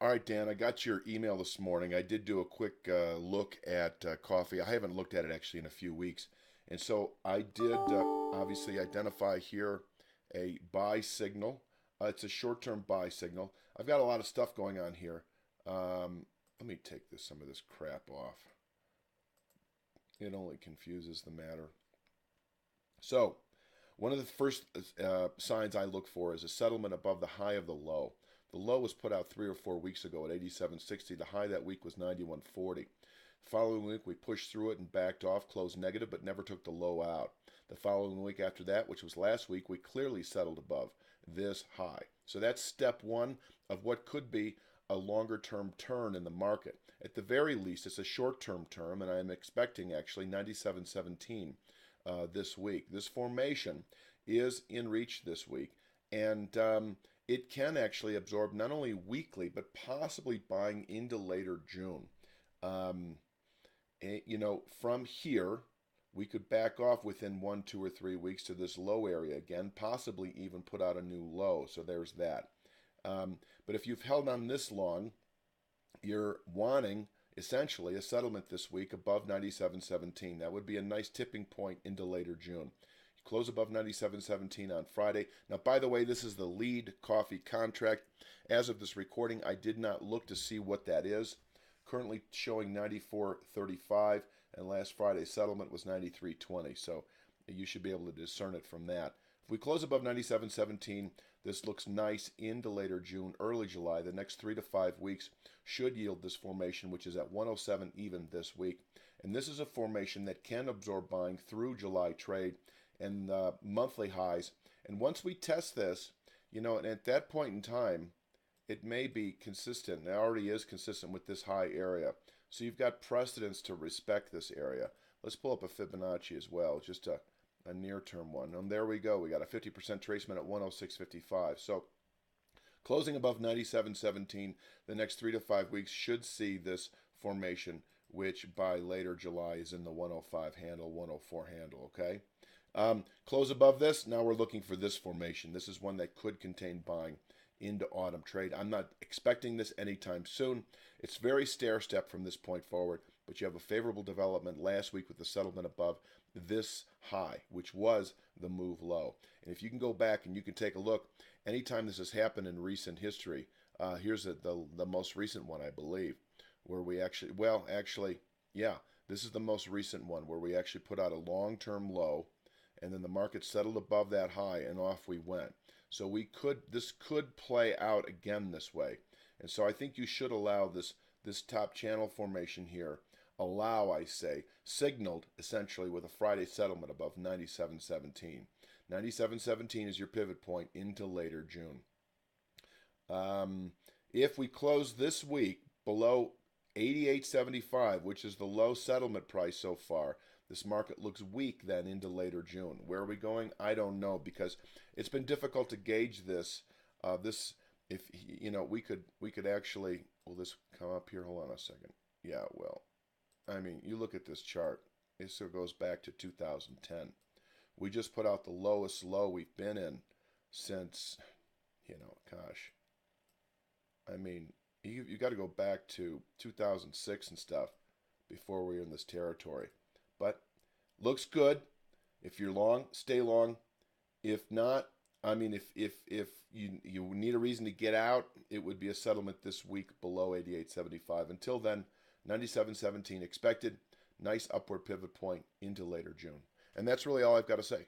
All right, Dan, I got your email this morning. I did do a quick look at coffee. I haven't looked at it actually in a few weeks. And so I did obviously identify here a buy signal. It's a short term buy signal. I've got a lot of stuff going on here. Let me take some of this crap off. It only confuses the matter. So, one of the first signs I look for is a settlement above the high of the low. The low was put out 3 or 4 weeks ago at 87.60. The high that week was 91.40. The following week, we pushed through it and backed off, closed negative, but never took the low out. The following week after that, which was last week, we clearly settled above this high. So that's step one of what could be a longer term turn in the market. At the very least, it's a short term term, and I am expecting actually 97.17 this week. This formation is in reach this week, and it can actually absorb not only weekly but possibly buying into later June. Um, from here, we could back off within 1, 2, or 3 weeks to this low area again, possibly even put out a new low. So there's that. But if you've held on this long, you're wanting essentially a settlement this week above 97.17. That would be a nice tipping point into later June. You close above 97.17 on Friday. Now, by the way, this is the lead coffee contract. As of this recording, I did not look to see what that is. Currently showing 94.35, and last Friday's settlement was 93.20. So you should be able to discern it from that. If we close above 97.17, this looks nice into later June, early July. The next 3 to 5 weeks should yield this formation, which is at 107 even this week. And this is a formation that can absorb buying through July trade and monthly highs. And once we test this, and at that point in time, it may be consistent. It already is consistent with this high area. So you've got precedence to respect this area. Let's pull up a Fibonacci as well, just a near-term one. And there we go. We got a 50% tracement at 106.55. So closing above 97.17, the next 3 to 5 weeks should see this formation, which by later July is in the 105 handle, 104 handle, okay? Close above this, now we're looking for this formation. This is one that could contain buying into autumn trade. I'm not expecting this anytime soon. It's very stair-step from this point forward, but you have a favorable development last week with the settlement above this high, which was the move low. And if you can go back and you can take a look, anytime this has happened in recent history, here's the most recent one, I believe, where we yeah, this is the most recent one where we actually put out a long-term low, and then the market settled above that high, and off we went. So this could play out again this way, and so I think you should allow this top channel formation here. Allow, I say, signaled essentially with a Friday settlement above 97.17. 97.17 is your pivot point into later June. If we close this week below 88.75, which is the low settlement price so far, this market looks weak then into later June. Where are we going? I don't know, because it's been difficult to gauge this. If we could actually. Will this come up here? Hold on a second. Yeah, well, I mean, you look at this chart. It still goes back to 2010. We just put out the lowest low we've been in since, gosh. I mean, you got to go back to 2006 and stuff before we're in this territory. But looks good. If you're long, stay long. If not, I mean, if you need a reason to get out, it would be a settlement this week below 88.75. Until then, 97.17 expected. Nice upward pivot point into later June. And that's really all I've got to say.